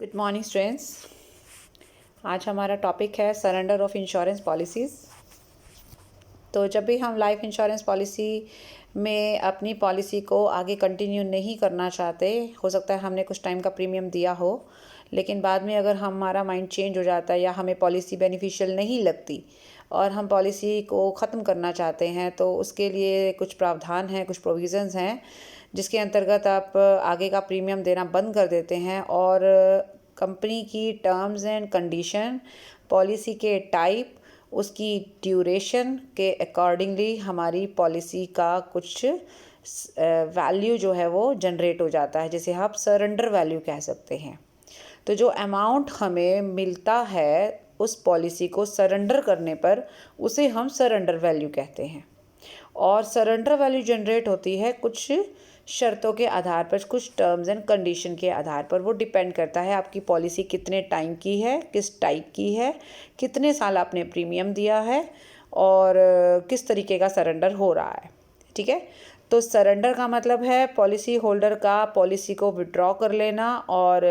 Good morning students. आज हमारा topic है सरेंडर ऑफ इंश्योरेंस पॉलिसीज़। तो जब भी हम लाइफ इंश्योरेंस पॉलिसी में अपनी पॉलिसी को आगे कंटिन्यू नहीं करना चाहते, हो सकता है हमने कुछ टाइम का प्रीमियम दिया हो, लेकिन बाद में अगर हमारा माइंड चेंज हो जाता है या हमें पॉलिसी बेनिफिशियल नहीं लगती और हम पॉलिसी को ख़त्म करना चाहते हैं, तो उसके लिए कुछ प्रावधान हैं, कुछ प्रोविज़न्स हैं जिसके अंतर्गत आप आगे का प्रीमियम देना बंद कर देते हैं और कंपनी की टर्म्स एंड कंडीशन, पॉलिसी के टाइप, उसकी ड्यूरेशन के अकॉर्डिंगली हमारी पॉलिसी का कुछ वैल्यू जो है वो जनरेट हो जाता है, जिसे आप सरेंडर वैल्यू कह सकते हैं। तो जो अमाउंट हमें मिलता है उस पॉलिसी को सरेंडर करने पर, उसे हम सरेंडर वैल्यू कहते हैं। और सरेंडर वैल्यू जनरेट होती है कुछ शर्तों के आधार पर, कुछ टर्म्स एंड कंडीशन के आधार पर। वो डिपेंड करता है आपकी पॉलिसी कितने टाइम की है, किस टाइप की है, कितने साल आपने प्रीमियम दिया है और किस तरीके का सरेंडर हो रहा है। ठीक है, तो सरेंडर का मतलब है पॉलिसी होल्डर का पॉलिसी को विड्रॉ कर लेना और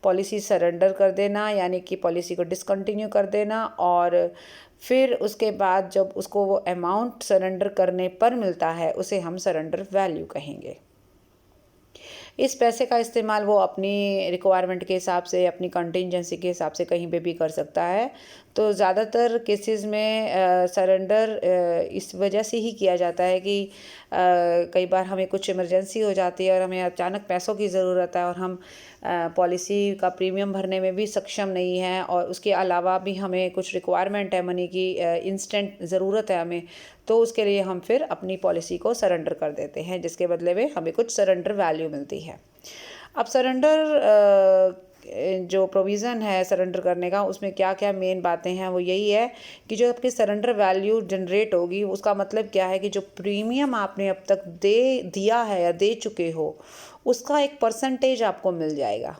पॉलिसी सरेंडर कर देना, यानी कि पॉलिसी को डिसकंटिन्यू कर देना, और फिर उसके बाद जब उसको वो अमाउंट सरेंडर करने पर मिलता है उसे हम सरेंडर वैल्यू कहेंगे। इस पैसे का इस्तेमाल वो अपनी रिक्वायरमेंट के हिसाब से, अपनी कंटिंजेंसी के हिसाब से कहीं पे भी कर सकता है। तो ज़्यादातर केसेस में सरेंडर इस वजह से ही किया जाता है कि कई बार हमें कुछ इमरजेंसी हो जाती है और हमें अचानक पैसों की ज़रूरत है और हम पॉलिसी का प्रीमियम भरने में भी सक्षम नहीं हैं, और उसके अलावा भी हमें कुछ रिक्वायरमेंट है मनी की, इंस्टेंट ज़रूरत है हमें, तो उसके लिए हम फिर अपनी पॉलिसी को सरेंडर कर देते हैं, जिसके बदले में हमें कुछ सरेंडर वैल्यू मिलती है। अब सरेंडर जो प्रोविज़न है सरेंडर करने का, उसमें क्या क्या मेन बातें हैं, वो यही है कि जो आपकी सरेंडर वैल्यू जनरेट होगी उसका मतलब क्या है कि जो प्रीमियम आपने अब तक दिया है या दे चुके हो, उसका एक परसेंटेज आपको मिल जाएगा।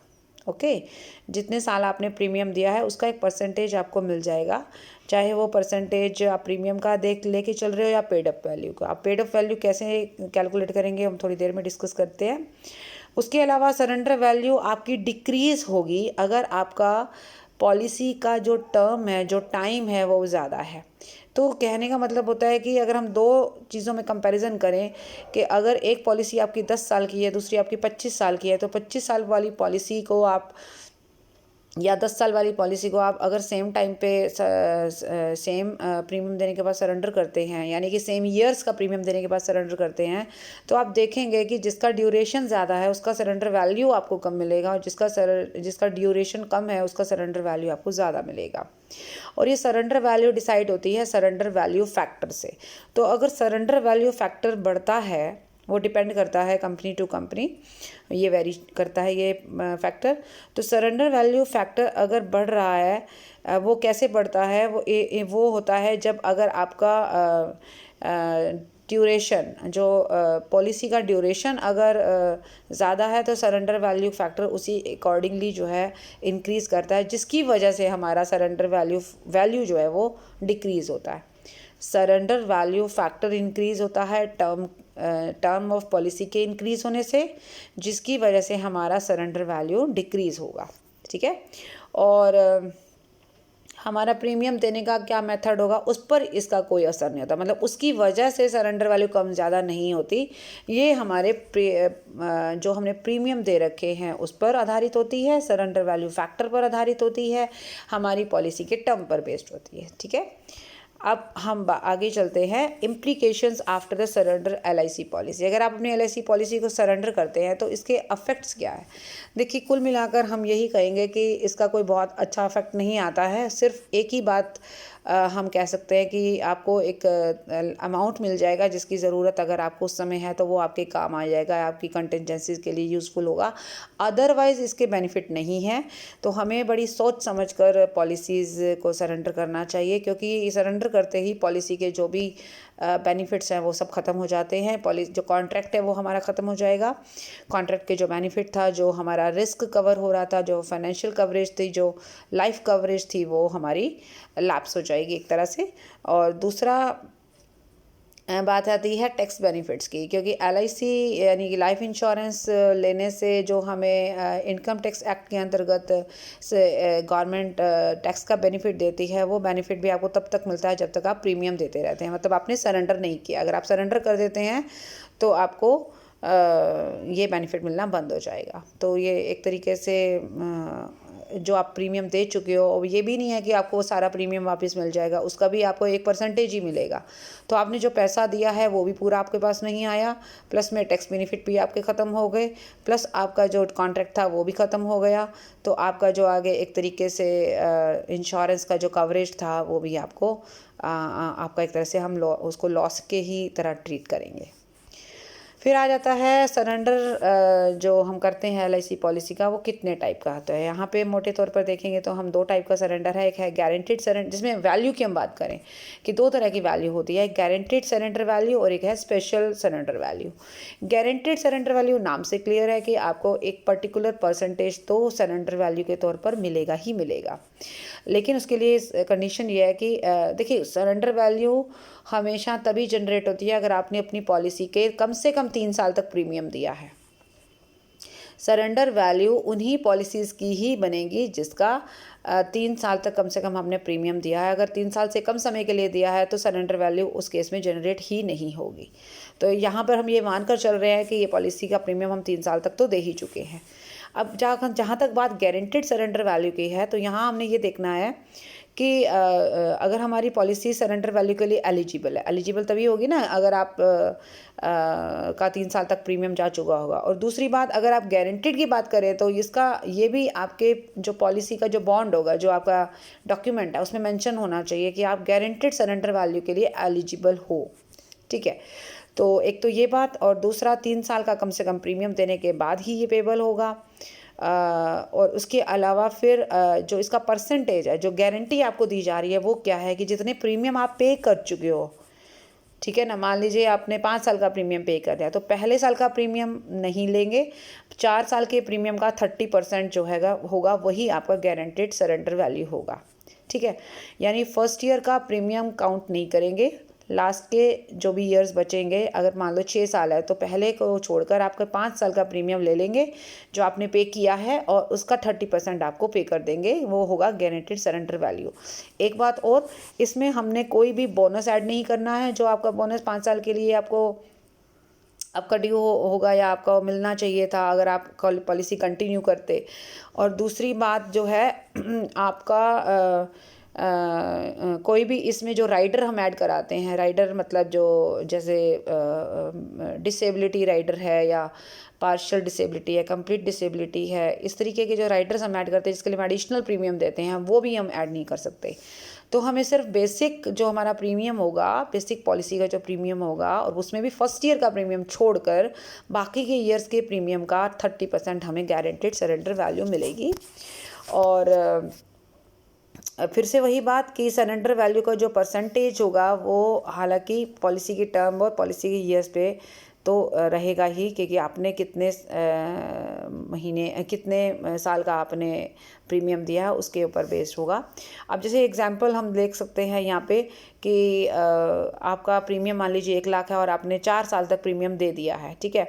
ओके, जितने साल आपने प्रीमियम दिया है उसका एक परसेंटेज आपको मिल जाएगा, चाहे वो परसेंटेज आप प्रीमियम का लेके चल रहे हो या पेड अप वैल्यू का। आप पेड अप वैल्यू कैसे कैलकुलेट करेंगे हम थोड़ी देर में डिस्कस करते हैं। उसके अलावा सरेंडर वैल्यू आपकी डिक्रीज़ होगी अगर आपका पॉलिसी का जो टर्म है, जो टाइम है, वो ज़्यादा है। तो कहने का मतलब होता है कि अगर हम दो चीज़ों में कंपैरिजन करें कि अगर एक पॉलिसी आपकी 10 साल की है, दूसरी आपकी 25 साल की है, तो 25 साल वाली पॉलिसी को आप या 10 साल वाली पॉलिसी को आप अगर सेम टाइम पे सेम प्रीमियम देने के बाद सरेंडर करते हैं, यानी कि सेम ईयर्स का प्रीमियम देने के बाद सरेंडर करते हैं, तो आप देखेंगे कि जिसका ड्यूरेशन ज़्यादा है उसका सरेंडर वैल्यू आपको कम मिलेगा, और जिसका ड्यूरेशन कम है उसका सरेंडर वैल्यू आपको ज़्यादा मिलेगा। और ये सरेंडर वैल्यू डिसाइड होती है सरेंडर वैल्यू फैक्टर से। तो अगर सरेंडर वैल्यू फैक्टर बढ़ता है, वो डिपेंड करता है कंपनी टू कंपनी, ये वेरी करता है ये फैक्टर। तो सरेंडर वैल्यू फैक्टर अगर बढ़ रहा है, वो कैसे बढ़ता है, वो होता है जब अगर आपका ड्यूरेशन, जो पॉलिसी का ड्यूरेशन अगर ज़्यादा है तो सरेंडर वैल्यू फैक्टर उसी अकॉर्डिंगली जो है इंक्रीज़ करता है, जिसकी वजह से हमारा सरेंडर वैल्यू जो है वो डिक्रीज़ होता है। सरेंडर वैल्यू फैक्टर इंक्रीज़ होता है टर्म ऑफ पॉलिसी के इंक्रीज़ होने से, जिसकी वजह से हमारा सरेंडर वैल्यू डिक्रीज़ होगा। ठीक है, और हमारा प्रीमियम देने का क्या मेथड होगा उस पर इसका कोई असर नहीं होता, मतलब उसकी वजह से सरेंडर वैल्यू कम ज़्यादा नहीं होती। ये हमारे जो हमने प्रीमियम दे रखे हैं उस पर आधारित होती है, सरेंडर वैल्यू फैक्टर पर आधारित होती है, हमारी पॉलिसी के टर्म पर बेस्ड होती है। ठीक है, अब हम आगे चलते हैं implications after the surrender LIC policy. अगर आप अपनी LIC पॉलिसी को सरेंडर करते हैं तो इसके अफेक्ट्स क्या है। देखिए, कुल मिलाकर हम यही कहेंगे कि इसका कोई बहुत अच्छा अफेक्ट नहीं आता है। सिर्फ एक ही बात हम कह सकते हैं कि आपको एक अमाउंट मिल जाएगा जिसकी ज़रूरत अगर आपको उस समय है तो वो आपके काम आ जाएगा, आपकी कंटिजेंसीज के लिए यूज़फुल होगा, अदरवाइज़ इसके बेनिफिट नहीं है। तो हमें बड़ी सोच समझकर पॉलिसीज़ को सरेंडर करना चाहिए, क्योंकि सरेंडर करते ही पॉलिसी के जो भी बेनिफिट्स हैं वो सब ख़त्म हो जाते हैं। पॉलिसी जो कॉन्ट्रैक्ट है वो हमारा ख़त्म हो जाएगा। कॉन्ट्रैक्ट के जो बेनिफिट था, जो हमारा रिस्क कवर हो रहा था, जो फाइनेंशियल कवरेज थी, जो लाइफ कवरेज थी, वो हमारी लैप्स हो जाएगी एक तरह से। और दूसरा बात आती है टैक्स बेनिफिट्स की, क्योंकि LIC यानी कि लाइफ इंश्योरेंस लेने से जो हमें इनकम टैक्स एक्ट के अंतर्गत से गवर्नमेंट टैक्स का बेनिफिट देती है, वो बेनिफिट भी आपको तब तक मिलता है जब तक आप प्रीमियम देते रहते हैं, मतलब आपने सरेंडर नहीं किया। अगर आप सरेंडर कर देते हैं तो आपको ये बेनिफिट मिलना बंद हो जाएगा। तो ये एक तरीके से जो आप प्रीमियम दे चुके हो, और ये भी नहीं है कि आपको वो सारा प्रीमियम वापस मिल जाएगा, उसका भी आपको 1% ही मिलेगा। तो आपने जो पैसा दिया है वो भी पूरा आपके पास नहीं आया, प्लस में टैक्स बेनिफिट भी आपके ख़त्म हो गए, प्लस आपका जो कॉन्ट्रैक्ट था वो भी ख़त्म हो गया। तो आपका जो आगे एक तरीके से इंश्योरेंस का जो कवरेज था वो भी आपको आपका एक तरह से हम उसको लॉस के ही तरह ट्रीट करेंगे। फिर आ जाता है सरेंडर जो हम करते हैं LIC पॉलिसी का, वो कितने टाइप का होता है। यहाँ पे मोटे तौर पर देखेंगे तो हम 2 टाइप का सरेंडर है। एक है गारंटीड सरेंडर, जिसमें वैल्यू की हम बात करें कि 2 तरह की वैल्यू होती है, एक गारंटीड सरेंडर वैल्यू और एक है special surrender value. Guaranteed surrender value नाम से क्लियर है कि आपको एक पर्टिकुलर परसेंटेज तो सरेंडर वैल्यू के तौर पर मिलेगा ही मिलेगा, लेकिन उसके लिए कंडीशन ये है कि देखिए, सरेंडर वैल्यू हमेशा तभी जनरेट होती है अगर आपने अपनी पॉलिसी के कम से कम 3 साल तक प्रीमियम दिया है। सरेंडर वैल्यू उन्हीं पॉलिसीज़ की ही बनेगी जिसका 3 साल तक कम से कम हमने प्रीमियम दिया है। अगर 3 साल से कम समय के लिए दिया है तो सरेंडर वैल्यू उस केस में जनरेट ही नहीं होगी। तो यहाँ पर हम ये मानकर चल रहे हैं कि ये पॉलिसी का प्रीमियम हम 3 साल तक तो दे ही चुके हैं। अब जहाँ तक बात गारंटीड सरेंडर वैल्यू की है, तो यहाँ हमने ये देखना है कि अगर हमारी पॉलिसी सरेंडर वैल्यू के लिए एलिजिबल तभी होगी ना अगर आप का 3 साल तक प्रीमियम जा चुका होगा। और दूसरी बात, अगर आप गारंटीड की बात करें तो इसका ये भी आपके जो पॉलिसी का जो बॉन्ड होगा, जो आपका डॉक्यूमेंट है, उसमें मेंशन होना चाहिए कि आप गारंटीड सरेंडर वैल्यू के लिए एलिजिबल हो। ठीक है, तो एक तो ये बात, और दूसरा 3 साल का कम से कम प्रीमियम देने के बाद ही ये पेबल होगा। और उसके अलावा फिर जो इसका परसेंटेज है, जो गारंटी आपको दी जा रही है, वो क्या है कि जितने प्रीमियम आप पे कर चुके हो, ठीक है ना। मान लीजिए आपने 5 साल का प्रीमियम पे कर दिया, तो पहले साल का प्रीमियम नहीं लेंगे, 4 साल के प्रीमियम का 30% जो हैगा होगा वही आपका गारंटीड सरेंडर वैल्यू होगा। ठीक है, यानी फर्स्ट ईयर का प्रीमियम काउंट नहीं करेंगे, लास्ट के जो भी ईयर्स बचेंगे, अगर मान लो 6 साल है तो पहले को छोड़कर आपका 5 साल का प्रीमियम ले लेंगे जो आपने पे किया है, और उसका 30% आपको पे कर देंगे, वो होगा गारंटीड सरेंडर वैल्यू। एक बात और, इसमें हमने कोई भी बोनस ऐड नहीं करना है। जो आपका बोनस 5 साल के लिए आपका ड्यू होगा या आपका मिलना चाहिए था अगर आप पॉलिसी कंटिन्यू करते। और दूसरी बात जो है आपका कोई भी इसमें जो राइडर हम ऐड कराते हैं, राइडर मतलब जो जैसे डिसेबिलिटी राइडर है या पार्शियल डिसेबिलिटी है, कंप्लीट डिसेबिलिटी है, इस तरीके के जो राइडर्स हम ऐड करते हैं जिसके लिए हम एडिशनल प्रीमियम देते हैं, वो भी हम ऐड नहीं कर सकते। तो हमें सिर्फ बेसिक जो हमारा प्रीमियम होगा, बेसिक पॉलिसी का जो प्रीमियम होगा, और उसमें भी फर्स्ट ईयर का प्रीमियम छोड़कर बाकी के ईयर्स के प्रीमियम का 30% हमें गारंटीड सरेंडर वैल्यू मिलेगी। और फिर से वही बात कि सरेंडर वैल्यू का जो परसेंटेज होगा वो हालांकि पॉलिसी की टर्म और पॉलिसी के ईयर्स पे तो रहेगा ही, क्योंकि आपने कितने कितने साल का आपने प्रीमियम दिया है उसके ऊपर बेस्ड होगा। अब जैसे एग्जांपल हम देख सकते हैं यहाँ पे कि आपका प्रीमियम मान लीजिए 1 लाख है और आपने 4 साल तक प्रीमियम दे दिया है। ठीक है,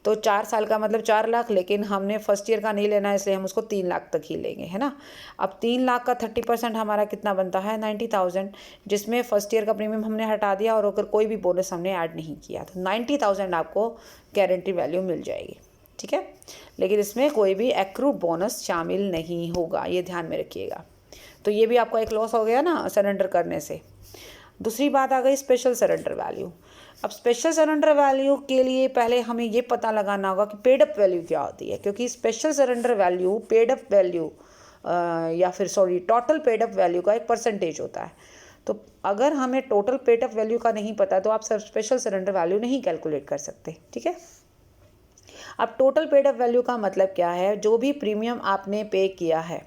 तो 4 साल का मतलब 4 लाख, लेकिन हमने फर्स्ट ईयर का नहीं लेना है इसलिए हम उसको 3 लाख तक ही लेंगे, है ना। अब 3 लाख का 30% हमारा कितना बनता है, 90,000, जिसमें फर्स्ट ईयर का प्रीमियम हमने हटा दिया और अगर कोई भी बोनस हमने ऐड नहीं किया तो 90,000 आपको गारंटी वैल्यू मिल जाएगी। ठीक है, लेकिन इसमें कोई भी एक्रूड बोनस शामिल नहीं होगा, ये ध्यान में रखिएगा। तो ये भी आपका एक लॉस हो गया ना सरेंडर करने से। दूसरी बात आ गई स्पेशल सरेंडर वैल्यू। अब स्पेशल सरेंडर वैल्यू के लिए पहले हमें ये पता लगाना होगा कि पेड अप वैल्यू क्या होती है, क्योंकि special surrender value paid up value या फिर टोटल पेड अप वैल्यू का एक परसेंटेज होता है। तो अगर हमें टोटल पेड अप वैल्यू का नहीं पता तो आप स्पेशल सरेंडर वैल्यू नहीं कैलकुलेट कर सकते। ठीक है, अब टोटल पेड अप वैल्यू का मतलब क्या है, जो भी प्रीमियम आपने पे किया है।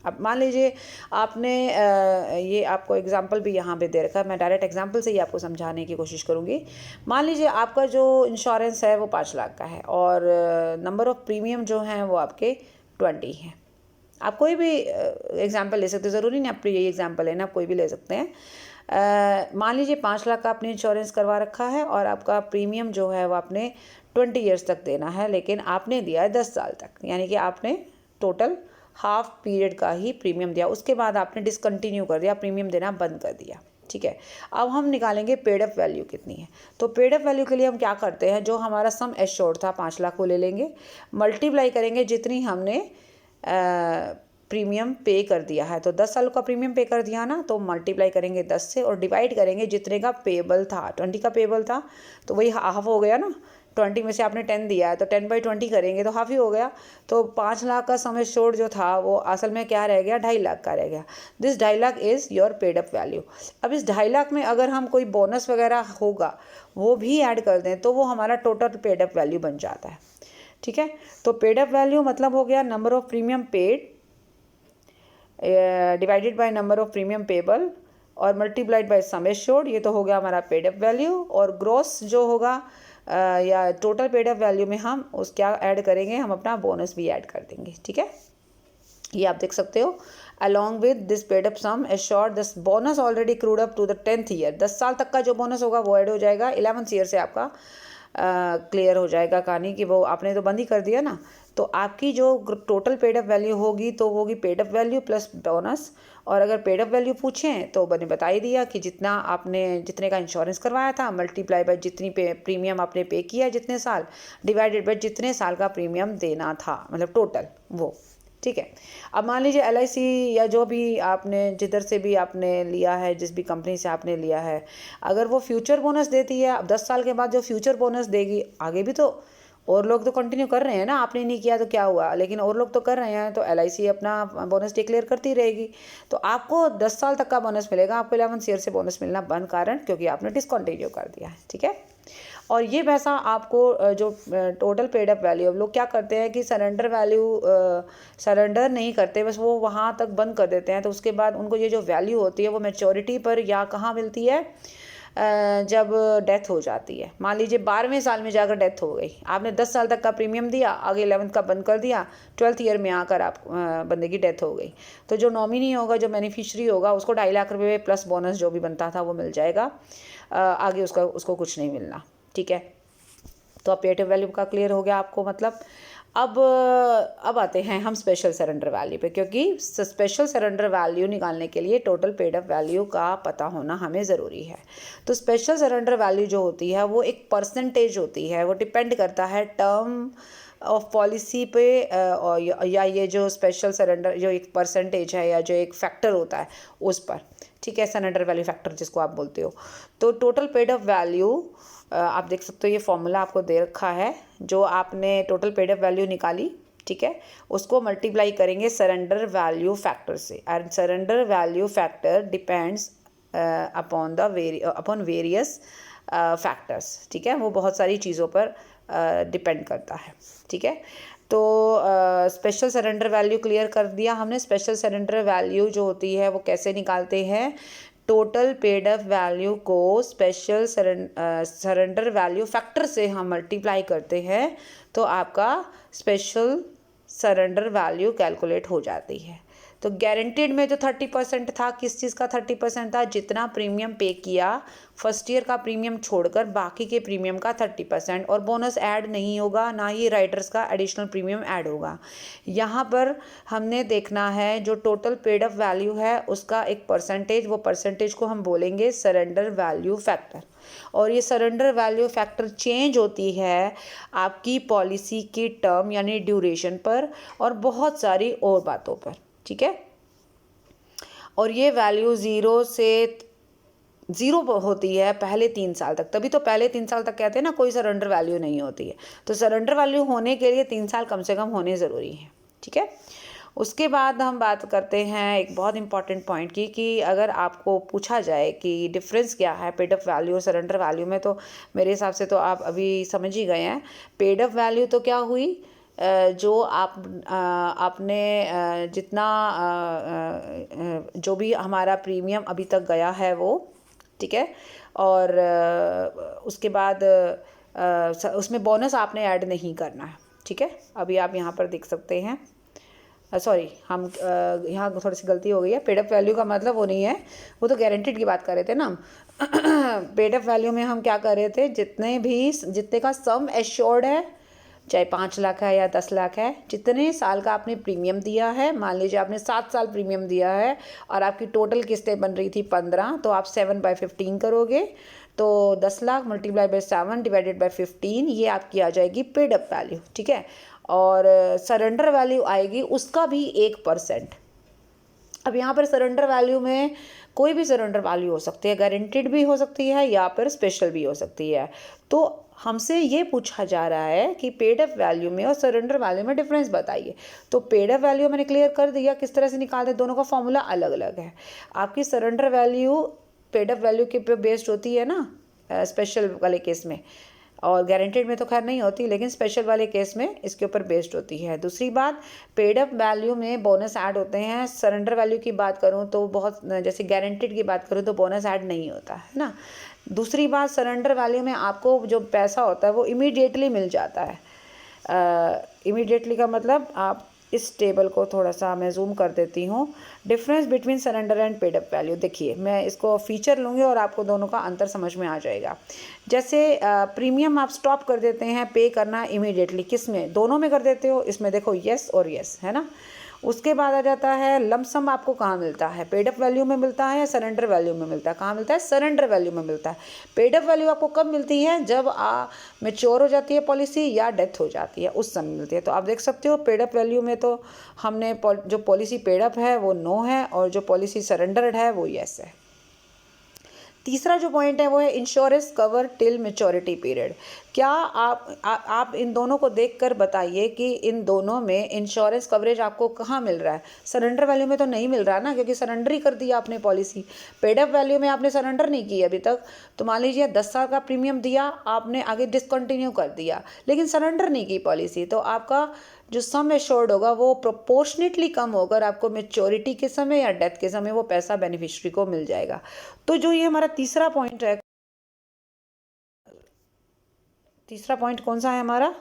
अब मान लीजिए आपने ये आपको एग्जांपल भी यहाँ पे दे रखा है, मैं डायरेक्ट एग्जांपल से ही आपको समझाने की कोशिश करूँगी। मान लीजिए आपका जो इंश्योरेंस है वो 5 लाख का है और नंबर ऑफ़ प्रीमियम जो हैं वो आपके 20 हैं। आप कोई भी एग्जांपल ले सकते हैं, ज़रूरी नहीं आप यही एग्जांपल लेना, आप कोई भी ले सकते हैं। मान लीजिए 5 लाख का आपने इंश्योरेंस करवा रखा है और आपका प्रीमियम जो है वो आपने 20 ईयर्स तक देना है, लेकिन आपने दिया है 10 साल तक, यानी कि आपने टोटल हाफ पीरियड का ही प्रीमियम दिया, उसके बाद आपने डिसकंटिन्यू कर दिया, प्रीमियम देना बंद कर दिया। ठीक है, अब हम निकालेंगे पेड अप वैल्यू कितनी है। तो पेड अप वैल्यू के लिए हम क्या करते हैं, जो हमारा सम एश्योर्ड था 5 लाख को ले लेंगे, मल्टीप्लाई करेंगे जितनी हमने प्रीमियम पे कर दिया है। तो 10 साल का प्रीमियम पे कर दिया ना, तो मल्टीप्लाई करेंगे 10 से और डिवाइड करेंगे जितने का पेबल था। 20 का पेबल था तो वही हाफ हो गया ना, 20 में से आपने 10 दिया है तो 10/20 करेंगे तो हाफ ही हो गया। तो 5 लाख का सम एश्योर्ड जो था वो असल में क्या रह गया, 2.5 लाख का रह गया। This 2.5 lakh is your paid up value. अब इस 2.5 लाख में अगर हम कोई बोनस वगैरह होगा वो भी ऐड कर दें तो वो हमारा टोटल पेड अप वैल्यू बन जाता है। ठीक है, तो पेड अप वैल्यू मतलब हो गया number of premium paid divided by number of premium payable और मल्टीप्लाइड बाय सम एश्योर्ड, ये तो हो गया हमारा पेड अप वैल्यू। और ग्रॉस जो होगा या टोटल पेड अप वैल्यू में हम उस क्या ऐड करेंगे, हम अपना बोनस भी ऐड कर देंगे। ठीक है, ये आप देख सकते हो। Along with this paid up sum assured this bonus already accrued up to the 10th year. 10 साल तक का जो बोनस होगा वो ऐड हो जाएगा। 11th ईयर से आपका क्लियर हो जाएगा कहानी कि वो आपने तो बंद ही कर दिया ना। तो आपकी जो टोटल पेड अप वैल्यू होगी तो होगी paid up value plus bonus. और अगर पेड अप वैल्यू पूछें तो मैंने बता ही दिया कि जितना आपने जितने का इंश्योरेंस करवाया था मल्टीप्लाई बाय जितनी प्रीमियम आपने पे किया जितने साल, डिवाइडेड बाय जितने साल का प्रीमियम देना था, मतलब टोटल वो। ठीक है, अब मान लीजिए LIC या जो भी आपने जिधर से भी आपने लिया है, जिस भी कंपनी से आपने लिया है, अगर वो फ्यूचर बोनस देती है, अब 10 साल के बाद जो फ्यूचर बोनस देगी, आगे भी तो और लोग तो कंटिन्यू कर रहे हैं ना, आपने नहीं किया तो क्या हुआ, लेकिन और लोग तो कर रहे हैं, तो LIC अपना बोनस डिक्लेयर करती रहेगी। तो आपको 10 साल तक का बोनस मिलेगा, आपको 11th ईयर से बोनस मिलना बंद, कारण क्योंकि आपने डिसकंटिन्यू कर दिया है। ठीक है, और ये पैसा आपको जो टोटल पेड अप वैल्यू, अब लोग क्या करते हैं कि सरेंडर वैल्यू सरेंडर नहीं करते, बस वो वहाँ तक बंद कर देते हैं। तो उसके बाद उनको ये जो वैल्यू होती है वो मैच्योरिटी पर या कहाँ मिलती है, जब डेथ हो जाती है। मान लीजिए 12वें साल में जाकर डेथ हो गई, आपने 10 साल तक का प्रीमियम दिया, आगे 11th का बंद कर दिया, 12th ईयर में आकर आप बंदे की डेथ हो गई, तो जो नॉमिनी होगा, जो बेनिफिशियरी होगा, उसको 2.5 लाख रुपये प्लस बोनस जो भी बनता था वो मिल जाएगा, आगे उसको कुछ नहीं मिलना। ठीक है, तो अब पेड अप वैल्यू का क्लियर हो गया आपको। मतलब अब आते हैं हम स्पेशल सरेंडर वैल्यू पे, क्योंकि स्पेशल सरेंडर वैल्यू निकालने के लिए टोटल पेड अप वैल्यू का पता होना हमें ज़रूरी है। तो स्पेशल सरेंडर वैल्यू जो होती है वो एक परसेंटेज होती है, वो डिपेंड करता है टर्म ऑफ पॉलिसी पे, या ये जो स्पेशल सरेंडर जो एक परसेंटेज है या जो एक फैक्टर होता है उस पर। ठीक है, सरेंडर वैल्यू फैक्टर जिसको आप बोलते हो। तो टोटल पेड अप वैल्यू आप देख सकते हो, ये फॉर्मूला आपको दे रखा है, जो आपने टोटल पेड अप वैल्यू निकाली, ठीक है, उसको मल्टीप्लाई करेंगे सरेंडर वैल्यू फैक्टर से। And surrender value factor depends upon various factors. ठीक है, वो बहुत सारी चीज़ों पर डिपेंड करता है। ठीक है, तो स्पेशल सरेंडर वैल्यू क्लियर कर दिया हमने। स्पेशल सरेंडर वैल्यू जो होती है वो कैसे निकालते हैं, टोटल पेड अप वैल्यू को स्पेशल सरेंडर वैल्यू फैक्टर से हम मल्टीप्लाई करते हैं, तो आपका स्पेशल सरेंडर वैल्यू कैलकुलेट हो जाती है। तो गारंटीड में जो 30% था, किस चीज़ का 30% था, जितना प्रीमियम पे किया फर्स्ट ईयर का प्रीमियम छोड़कर बाकी के प्रीमियम का 30%, और बोनस ऐड नहीं होगा, ना ही राइडर्स का एडिशनल प्रीमियम ऐड होगा। यहाँ पर हमने देखना है जो टोटल पेड अप वैल्यू है उसका एक परसेंटेज, वो परसेंटेज को हम बोलेंगे सरेंडर वैल्यू फैक्टर। और ये सरेंडर वैल्यू फैक्टर चेंज होती है आपकी पॉलिसी की टर्म यानी ड्यूरेशन पर और बहुत सारी और बातों पर। ठीक है, और ये वैल्यू ज़ीरो होती है पहले 3 साल तक, तभी तो पहले 3 साल तक कहते हैं ना कोई सरेंडर वैल्यू नहीं होती है। तो सरेंडर वैल्यू होने के लिए 3 साल कम से कम होने ज़रूरी है। ठीक है, उसके बाद हम बात करते हैं एक बहुत इंपॉर्टेंट पॉइंट की, कि अगर आपको पूछा जाए कि डिफरेंस क्या है पेड अप वैल्यू और सरेंडर वैल्यू में, तो मेरे हिसाब से तो आप अभी समझ ही गए हैं। पेड अप वैल्यू तो क्या हुई, जो आपने जितना जो भी हमारा प्रीमियम अभी तक गया है वो, ठीक है, और उसके बाद उसमें बोनस आपने ऐड नहीं करना है। ठीक है, अभी आप यहाँ पर देख सकते हैं सॉरी हम यहाँ थोड़ी सी गलती हो गई है। पेड अप वैल्यू का मतलब वो नहीं है, वो तो गारंटीड की बात कर रहे थे ना हम। पेड अप वैल्यू में हम क्या कर रहे थे, जितने का सम एश्योर्ड है, चाहे 5 लाख है या 10 लाख है, जितने साल का आपने प्रीमियम दिया है, मान लीजिए आपने 7 साल प्रीमियम दिया है और आपकी टोटल किस्तें बन रही थी 15, तो आप 7/15 करोगे, तो 10 lakh multiply by 7 divided by 15, ये आपकी आ जाएगी पेड अप वैल्यू, ठीक है। और सरेंडर वैल्यू आएगी उसका भी 1%। अब यहाँ पर सरेंडर वैल्यू में कोई भी सरेंडर वैल्यू हो सकती है, गारंटीड भी हो सकती है या फिर स्पेशल भी हो सकती है। तो हमसे ये पूछा जा रहा है कि पेड अप वैल्यू में और सरेंडर वैल्यू में डिफरेंस बताइए। तो पेड अप वैल्यू मैंने क्लियर कर दिया किस तरह से निकालते हैं, दोनों का फॉर्मूला अलग अलग है। आपकी surrender value paid up value के पे बेस्ड होती है ना, स्पेशल वाले केस में, और गारंटेड में तो खैर नहीं होती, लेकिन स्पेशल वाले केस में इसके ऊपर बेस्ड होती है। दूसरी बात, पेड अप वैल्यू में बोनस ऐड होते हैं। सरेंडर वैल्यू की बात करूं तो बहुत, जैसे गारंटेड की बात करूं तो बोनस ऐड नहीं होता है ना। दूसरी बात, सरेंडर वैल्यू में आपको जो पैसा होता है वो इमीडिएटली मिल जाता है। इमीडिएटली का मतलब, आप इस टेबल को थोड़ा सा मैं जूम कर देती हूँ। Difference between surrender and paid up value, देखिए मैं इसको फीचर लूँगी और आपको दोनों का अंतर समझ में आ जाएगा। जैसे प्रीमियम आप स्टॉप कर देते हैं पे करना इमीडिएटली, किस में, दोनों में कर देते हो, इसमें देखो यस और यस है ना। उसके बाद आ जाता है लमसम, आपको कहाँ मिलता है, पेड अप वैल्यू में मिलता है या सरेंडर वैल्यू में मिलता है, कहाँ मिलता है, सरेंडर वैल्यू में मिलता है। पेड अप वैल्यू आपको कब मिलती है, जब मैच्योर हो जाती है पॉलिसी या डेथ हो जाती है, उस समय मिलती है। तो आप देख सकते हो पेड अप वैल्यू में तो हमने जो पॉलिसी पेड अप है वो नो है, और जो पॉलिसी सरेंडर्ड है वो यस है। तीसरा जो पॉइंट है वो है insurance cover till maturity period. क्या आप इन दोनों को देखकर बताइए कि इन दोनों में इंश्योरेंस कवरेज आपको कहाँ मिल रहा है। सरेंडर वैल्यू में तो नहीं मिल रहा ना, क्योंकि सरेंडर ही कर दिया आपने पॉलिसी। पेड अप वैल्यू में आपने सरेंडर नहीं किया अभी तक, तो मान लीजिए 10 साल का प्रीमियम दिया आपने, आगे डिसकंटिन्यू कर दिया, लेकिन सरेंडर नहीं की पॉलिसी, तो आपका जो सम एश्योर्ड होगा वो प्रोपोर्शनेटली कम होकर आपको मैच्योरिटी के समय या डेथ के समय वो पैसा बेनिफिशियरी को मिल जाएगा। तो जो ये हमारा तीसरा पॉइंट है, तीसरा पॉइंट कौन सा है हमारा,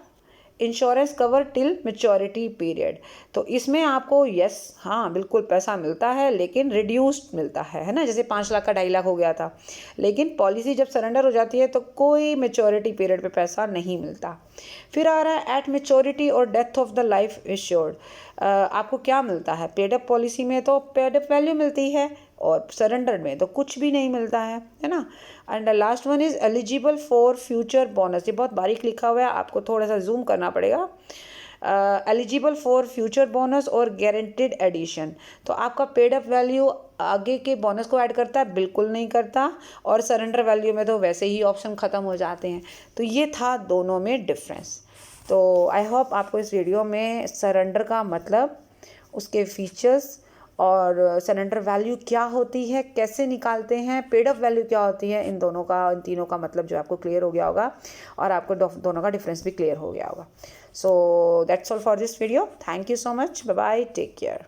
insurance cover till maturity period. तो इसमें आपको यस, हाँ बिल्कुल पैसा मिलता है, लेकिन रिड्यूस्ड मिलता है ना। जैसे 5 लाख का 2.5 लाख हो गया था, लेकिन पॉलिसी जब सरेंडर हो जाती है तो कोई मैच्योरिटी पीरियड पे पैसा नहीं मिलता। फिर आ रहा है एट मैच्योरिटी और death of the life assured. आपको क्या मिलता है, पेड अप पॉलिसी में तो पेड अप वैल्यू मिलती है और सरेंडर में तो कुछ भी नहीं मिलता है ना। And last one is eligible for future bonus. ये बहुत बारीक लिखा हुआ है, आपको थोड़ा सा जूम करना पड़ेगा। एलिजिबल फॉर फ्यूचर बोनस और गारंटीड एडिशन। तो आपका पेड अप वैल्यू आगे के बोनस को ऐड करता है, बिल्कुल नहीं करता, और सरेंडर वैल्यू में तो वैसे ही ऑप्शन ख़त्म हो जाते हैं। तो ये था दोनों में डिफरेंस। तो आई होप आपको इस वीडियो में सरेंडर का मतलब, उसके फीचर्स और सरेंडर वैल्यू क्या होती है, कैसे निकालते हैं, पेड अप वैल्यू क्या होती है, इन तीनों का मतलब जो आपको क्लियर हो गया होगा, और आपको दोनों का डिफरेंस भी क्लियर हो गया होगा। So that's all for this video. Thank you so much, bye bye, take care.